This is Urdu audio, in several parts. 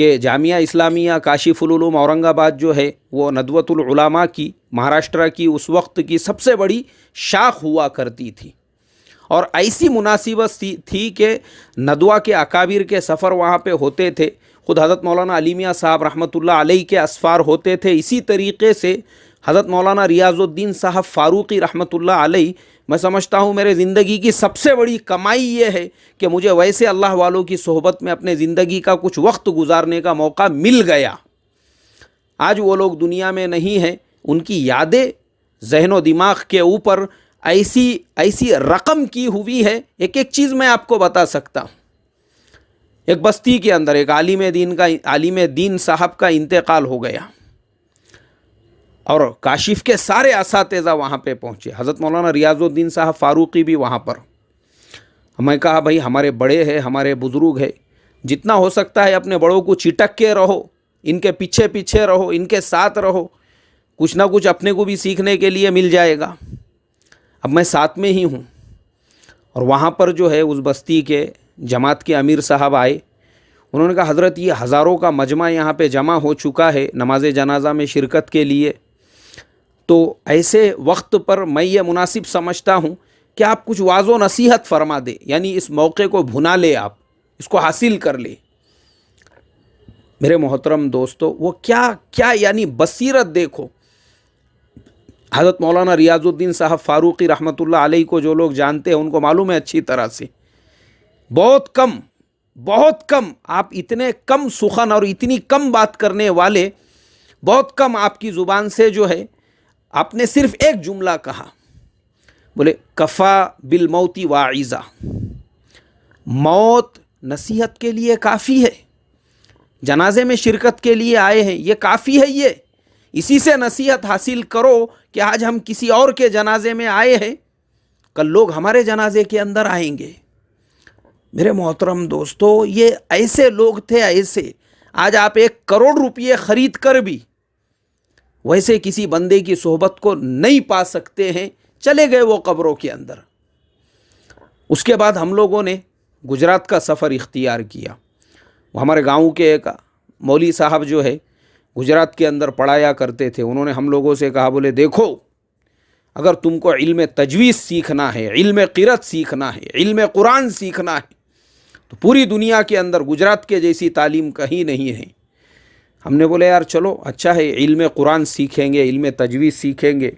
کہ جامعہ اسلامیہ کاشف العلوم اورنگ آباد جو ہے وہ ندوۃ العلماء کی مہاراشٹر کی اس وقت کی سب سے بڑی شاخ ہوا کرتی تھی، اور ایسی مناسبت تھی کہ ندوہ کے اکابر کے سفر وہاں پہ ہوتے تھے، خود حضرت مولانا علی میاں صاحب رحمۃ اللہ علیہ کے اسفار ہوتے تھے۔ اسی طریقے سے حضرت مولانا ریاض الدین صاحب فاروقی رحمۃ اللہ علیہ، میں سمجھتا ہوں میرے زندگی کی سب سے بڑی کمائی یہ ہے کہ مجھے ویسے اللہ والوں کی صحبت میں اپنے زندگی کا کچھ وقت گزارنے کا موقع مل گیا۔ آج وہ لوگ دنیا میں نہیں ہیں، ان کی یادیں ذہن و دماغ کے اوپر ایسی رقم کی ہوئی ہے۔ ایک چیز میں آپ کو بتا سکتا ہوں، ایک بستی کے اندر ایک عالم دین صاحب کا انتقال ہو گیا، اور کاشف کے سارے اساتذہ وہاں پہ پہنچے، حضرت مولانا ریاض الدین صاحب فاروقی بھی وہاں پر۔ میں کہا بھائی ہمارے بڑے ہیں، ہمارے بزرگ ہیں، جتنا ہو سکتا ہے اپنے بڑوں کو چٹک کے رہو، ان کے پیچھے پیچھے رہو، ان کے ساتھ رہو، کچھ نہ کچھ اپنے کو بھی سیکھنے کے لیے مل جائے گا۔ اب میں ساتھ میں ہی ہوں، اور وہاں پر جو ہے اس بستی کے جماعت کے امیر صاحب آئے، انہوں نے کہا حضرت یہ ہزاروں کا مجمع یہاں پہ جمع ہو چکا ہے نماز جنازہ میں شرکت کے لیے، تو ایسے وقت پر میں یہ مناسب سمجھتا ہوں کہ آپ کچھ واعظ و نصیحت فرما دے، یعنی اس موقع کو بھنا لے، آپ اس کو حاصل کر لے۔ میرے محترم دوستو، وہ کیا یعنی بصیرت دیکھو۔ حضرت مولانا ریاض الدین صاحب فاروقی رحمۃ اللہ علیہ کو جو لوگ جانتے ہیں ان کو معلوم ہے اچھی طرح سے، بہت کم آپ اتنے کم سخن اور اتنی کم بات کرنے والے، بہت کم آپ کی زبان سے جو ہے آپ نے صرف ایک جملہ کہا، بولے کفا بالموت واعظا، موت نصیحت کے لیے کافی ہے، جنازے میں شرکت کے لیے آئے ہیں یہ کافی ہے، یہ اسی سے نصیحت حاصل کرو کہ آج ہم کسی اور کے جنازے میں آئے ہیں، کل لوگ ہمارے جنازے کے اندر آئیں گے۔ میرے محترم دوستو، یہ ایسے لوگ تھے، ایسے آج آپ 1 کروڑ روپئے خرید کر بھی ویسے کسی بندے کی صحبت کو نہیں پا سکتے ہیں، چلے گئے وہ قبروں کے اندر۔ اس کے بعد ہم لوگوں نے گجرات کا سفر اختیار کیا، وہ ہمارے گاؤں کے ایک مولوی صاحب جو ہے گجرات کے اندر پڑھایا کرتے تھے، انہوں نے ہم لوگوں سے کہا، بولے دیکھو اگر تم کو علم تجوید سیکھنا ہے، علم قرأت سیکھنا ہے، علم قرآن سیکھنا ہے، تو پوری دنیا کے اندر گجرات کے جیسی تعلیم کہیں نہیں ہے۔ ہم نے بولے یار چلو اچھا ہے، علم قرآن سیکھیں گے، علم تجوید سیکھیں گے۔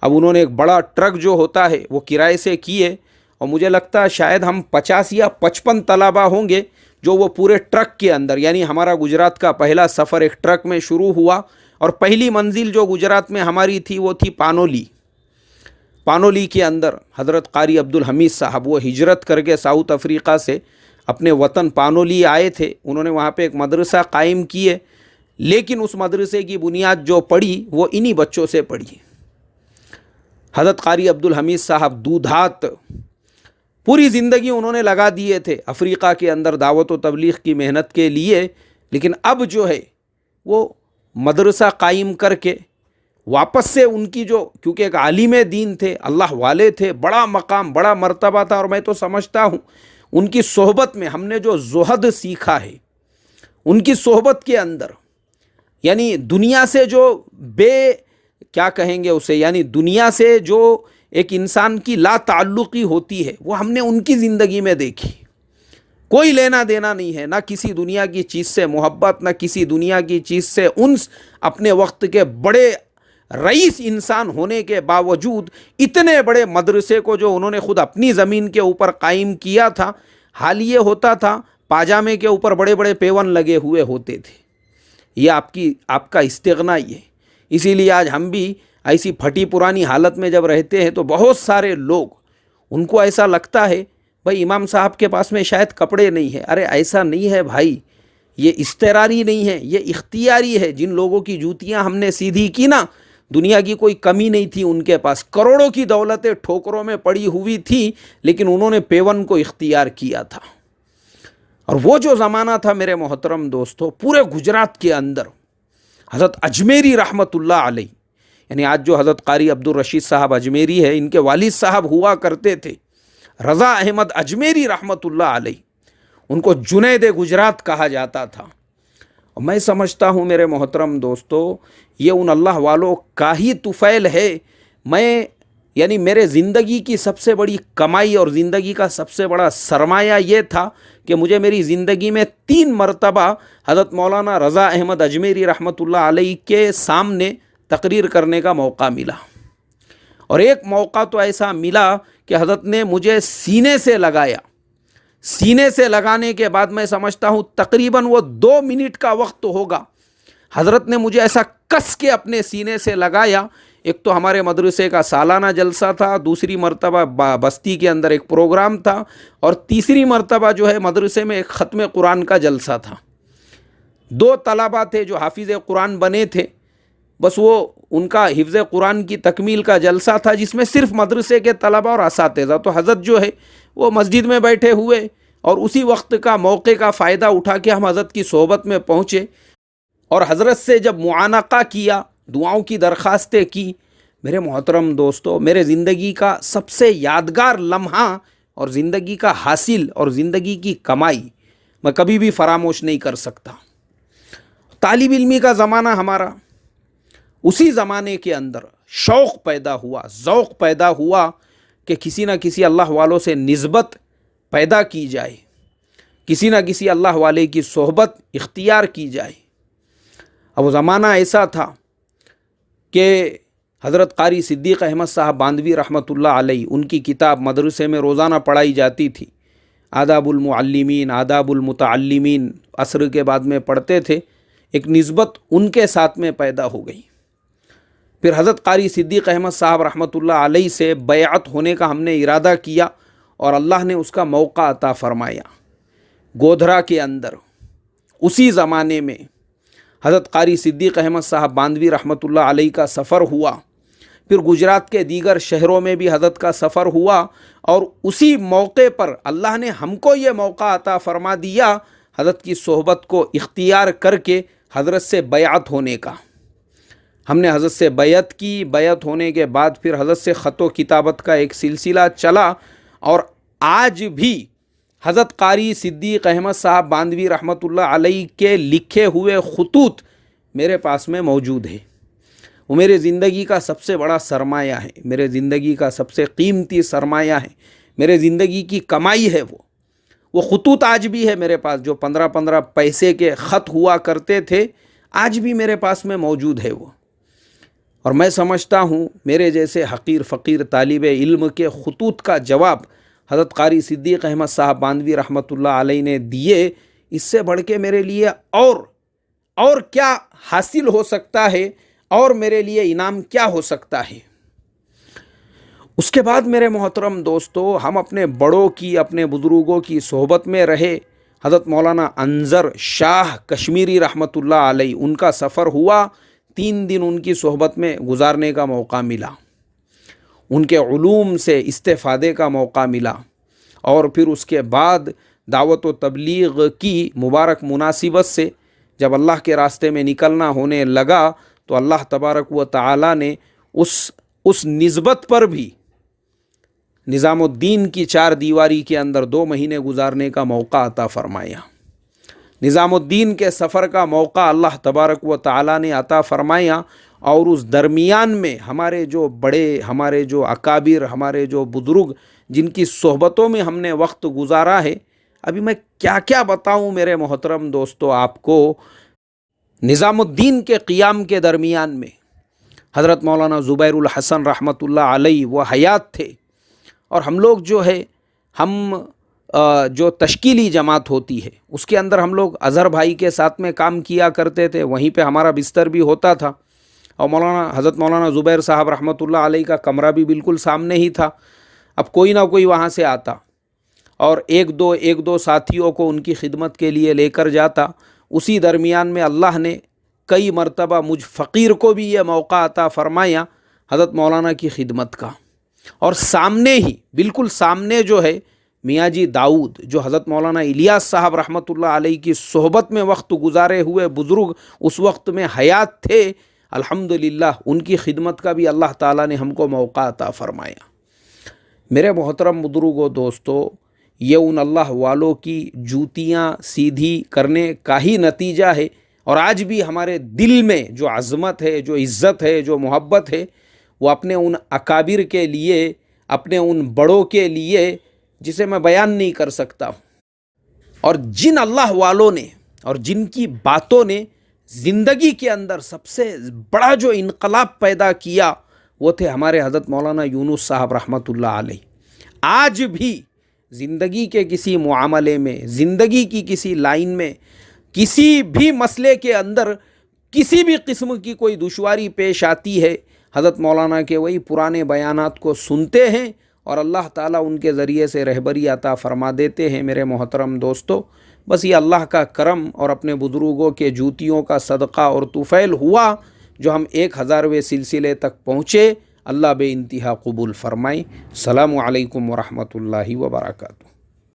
اب انہوں نے ایک بڑا ٹرک جو ہوتا ہے وہ کرائے سے کیے، اور مجھے لگتا ہے شاید ہم 50 یا 55 طلبہ ہوں گے جو وہ پورے ٹرک کے اندر، یعنی ہمارا گجرات کا پہلا سفر ایک ٹرک میں شروع ہوا، اور پہلی منزل جو گجرات میں ہماری تھی وہ تھی پانولی کے اندر حضرت قاری عبدالحمید صاحب، وہ ہجرت کر کے ساؤتھ افریقہ سے اپنے وطن پانولی آئے تھے، انہوں نے وہاں پہ ایک مدرسہ قائم کیے، لیکن اس مدرسے کی بنیاد جو پڑی وہ انہی بچوں سے پڑی۔ حضرت قاری عبدالحمید صاحب دودھات پوری زندگی انہوں نے لگا دیے تھے افریقہ کے اندر دعوت و تبلیغ کی محنت کے لیے، لیکن اب جو ہے وہ مدرسہ قائم کر کے واپس سے ان کی جو، کیونکہ ایک عالم دین تھے، اللہ والے تھے، بڑا مقام بڑا مرتبہ تھا، اور میں تو سمجھتا ہوں ان کی صحبت میں ہم نے جو زہد سیکھا ہے، ان کی صحبت کے اندر، یعنی دنیا سے جو کیا کہیں گے اسے، یعنی دنیا سے جو ایک انسان کی لا تعلقی ہوتی ہے، وہ ہم نے ان کی زندگی میں دیکھی۔ کوئی لینا دینا نہیں ہے، نہ کسی دنیا کی چیز سے محبت، نہ کسی دنیا کی چیز سے انس، اپنے وقت کے بڑے رئیس انسان ہونے کے باوجود اتنے بڑے مدرسے کو جو انہوں نے خود اپنی زمین کے اوپر قائم کیا تھا، حال یہ ہوتا تھا پاجامے کے اوپر بڑے بڑے پیون لگے ہوئے ہوتے تھے۔ یہ آپ کا استغنا ہی ہے۔ اسی لیے آج ہم بھی ایسی پھٹی پرانی حالت میں جب رہتے ہیں تو بہت سارے لوگ، ان کو ایسا لگتا ہے بھائی امام صاحب کے پاس میں شاید کپڑے نہیں ہیں۔ ارے ایسا نہیں ہے بھائی، یہ اضطراری نہیں ہے، یہ اختیاری ہے۔ جن لوگوں کی جوتیاں ہم نے سیدھی کی نا، دنیا کی کوئی کمی نہیں تھی ان کے پاس، کروڑوں کی دولتیں ٹھوکروں میں پڑی ہوئی تھی، لیکن انہوں نے پیون کو اختیار کیا تھا۔ اور وہ جو زمانہ تھا میرے محترم دوستو، پورے گجرات کے اندر حضرت اجمیری رحمۃ اللہ علیہ، یعنی آج جو حضرت قاری عبدالرشید صاحب اجمیری ہے، ان کے والد صاحب ہوا کرتے تھے رضا احمد اجمیری رحمۃ اللہ علیہ، ان کو جنید گجرات کہا جاتا تھا۔ اور میں سمجھتا ہوں میرے محترم دوستو، یہ ان اللہ والوں کا ہی طفیل ہے۔ میں یعنی میرے زندگی کی سب سے بڑی کمائی اور زندگی کا سب سے بڑا سرمایہ یہ تھا کہ مجھے میری زندگی میں 3 مرتبہ حضرت مولانا رضا احمد اجمیری رحمۃ اللہ علیہ کے سامنے تقریر کرنے کا موقع ملا، اور ایک موقع تو ایسا ملا کہ حضرت نے مجھے سینے سے لگایا۔ سینے سے لگانے کے بعد میں سمجھتا ہوں تقریباً وہ 2 منٹ کا وقت ہوگا، حضرت نے مجھے ایسا کس کے اپنے سینے سے لگایا۔ ایک تو ہمارے مدرسے کا سالانہ جلسہ تھا، دوسری مرتبہ بستی کے اندر ایک پروگرام تھا، اور تیسری مرتبہ جو ہے مدرسے میں ایک ختم قرآن کا جلسہ تھا۔ 2 طلبہ تھے جو حافظ قرآن بنے تھے، بس وہ ان کا حفظ قرآن کی تکمیل کا جلسہ تھا، جس میں صرف مدرسے کے طلبہ اور اساتذہ۔ تو حضرت جو ہے وہ مسجد میں بیٹھے ہوئے، اور اسی وقت کا موقع کا فائدہ اٹھا کے ہم حضرت کی صحبت میں پہنچے، اور حضرت سے جب معانقہ کیا، دعاؤں کی درخواستیں کی، میرے محترم دوستو، میرے زندگی کا سب سے یادگار لمحہ اور زندگی کا حاصل اور زندگی کی کمائی میں کبھی بھی فراموش نہیں کر سکتا۔ طالب علمی کا زمانہ ہمارا، اسی زمانے کے اندر شوق پیدا ہوا، ذوق پیدا ہوا کہ کسی نہ کسی اللہ والوں سے نسبت پیدا کی جائے، کسی نہ کسی اللہ والے کی صحبت اختیار کی جائے۔ اب وہ زمانہ ایسا تھا کہ حضرت قاری صدیق احمد صاحب باندوی رحمۃ اللہ علیہ، ان کی کتاب مدرسے میں روزانہ پڑھائی جاتی تھی، آداب المعلمین، آداب المتعلمین، عصر کے بعد میں پڑھتے تھے۔ ایک نسبت ان کے ساتھ میں پیدا ہو گئی۔ پھر حضرت قاری صدیق احمد صاحب رحمۃ اللہ علیہ سے بیعت ہونے کا ہم نے ارادہ کیا، اور اللہ نے اس کا موقع عطا فرمایا۔ گودھرا کے اندر اسی زمانے میں حضرت قاری صدیق احمد صاحب باندوی رحمۃ اللہ علیہ کا سفر ہوا، پھر گجرات کے دیگر شہروں میں بھی حضرت کا سفر ہوا، اور اسی موقع پر اللہ نے ہم کو یہ موقع عطا فرما دیا حضرت کی صحبت کو اختیار کر کے حضرت سے بیعت ہونے کا۔ ہم نے حضرت سے بیعت کی، بیعت ہونے کے بعد پھر حضرت سے خط و کتابت کا ایک سلسلہ چلا، اور آج بھی حضرت قاری صدیق احمد صاحب باندوی رحمۃ اللہ علیہ کے لکھے ہوئے خطوط میرے پاس میں موجود ہے۔ وہ میرے زندگی کا سب سے بڑا سرمایہ ہے، میرے زندگی کا سب سے قیمتی سرمایہ ہے، میرے زندگی کی کمائی ہے۔ وہ خطوط آج بھی ہے میرے پاس، جو 15 پیسے کے خط ہوا کرتے تھے، آج بھی میرے پاس میں موجود ہے وہ۔ اور میں سمجھتا ہوں میرے جیسے حقیر فقیر طالب علم کے خطوط کا جواب حضرت قاری صدیق احمد صاحب باندوی رحمۃ اللہ علیہ نے دیے، اس سے بڑھ کے میرے لیے اور کیا حاصل ہو سکتا ہے، اور میرے لیے انعام کیا ہو سکتا ہے۔ اس کے بعد میرے محترم دوستو، ہم اپنے بڑوں کی، اپنے بزرگوں کی صحبت میں رہے۔ حضرت مولانا انظر شاہ کشمیری رحمۃ اللہ علیہ، ان کا سفر ہوا، 3 دن ان کی صحبت میں گزارنے کا موقع ملا، ان کے علوم سے استفادے کا موقع ملا، اور پھر اس کے بعد دعوت و تبلیغ کی مبارک مناسبت سے جب اللہ کے راستے میں نکلنا ہونے لگا، تو اللہ تبارک و تعالی نے اس نسبت پر بھی نظام الدین کی 4 دیواری کے اندر 2 مہینے گزارنے کا موقع عطا فرمایا۔ نظام الدین کے سفر کا موقع اللہ تبارک و تعالی نے عطا فرمایا، اور اس درمیان میں ہمارے جو بڑے، ہمارے جو اکابر، ہمارے جو بزرگ جن کی صحبتوں میں ہم نے وقت گزارا ہے، ابھی میں کیا کیا بتاؤں میرے محترم دوستو آپ کو۔ نظام الدین کے قیام کے درمیان میں حضرت مولانا زبیر الحسن رحمۃ اللہ علیہ وہ حیات تھے، اور ہم لوگ جو ہے جو تشکیلی جماعت ہوتی ہے اس کے اندر ہم لوگ اظہر بھائی کے ساتھ میں کام کیا کرتے تھے، وہیں پہ ہمارا بستر بھی ہوتا تھا، اور حضرت مولانا زبیر صاحب رحمۃ اللہ علیہ کا کمرہ بھی بالکل سامنے ہی تھا۔ اب کوئی نہ کوئی وہاں سے آتا اور ایک دو ساتھیوں کو ان کی خدمت کے لیے لے کر جاتا۔ اسی درمیان میں اللہ نے کئی مرتبہ مجھ فقیر کو بھی یہ موقع عطا فرمایا حضرت مولانا کی خدمت کا، اور سامنے ہی، بالکل سامنے جو ہے میاں جی داؤد، جو حضرت مولانا الیاس صاحب رحمۃ اللہ علیہ کی صحبت میں وقت گزارے ہوئے بزرگ اس وقت میں حیات تھے، الحمدللہ ان کی خدمت کا بھی اللہ تعالیٰ نے ہم کو موقع عطا فرمایا۔ میرے محترم بزرگوں دوستو، یہ ان اللہ والوں کی جوتیاں سیدھی کرنے کا ہی نتیجہ ہے، اور آج بھی ہمارے دل میں جو عظمت ہے، جو عزت ہے، جو محبت ہے، وہ اپنے ان اکابر کے لیے، اپنے ان بڑوں کے لیے جسے میں بیان نہیں کر سکتا ہوں۔ اور جن اللہ والوں نے اور جن کی باتوں نے زندگی کے اندر سب سے بڑا جو انقلاب پیدا کیا وہ تھے ہمارے حضرت مولانا یونس صاحب رحمۃ اللہ علیہ۔ آج بھی زندگی کے کسی معاملے میں، زندگی کی کسی لائن میں، کسی بھی مسئلے کے اندر کسی بھی قسم کی کوئی دشواری پیش آتی ہے، حضرت مولانا کے وہی پرانے بیانات کو سنتے ہیں اور اللہ تعالیٰ ان کے ذریعے سے رہبری عطا فرما دیتے ہیں۔ میرے محترم دوستو، بس یہ اللہ کا کرم اور اپنے بزرگوں کے جوتیوں کا صدقہ اور طفیل ہوا جو ہم 1000ویں سلسلے تک پہنچے۔ اللہ بے انتہا قبول فرمائے۔ السلام علیکم ورحمۃ اللہ وبرکاتہ۔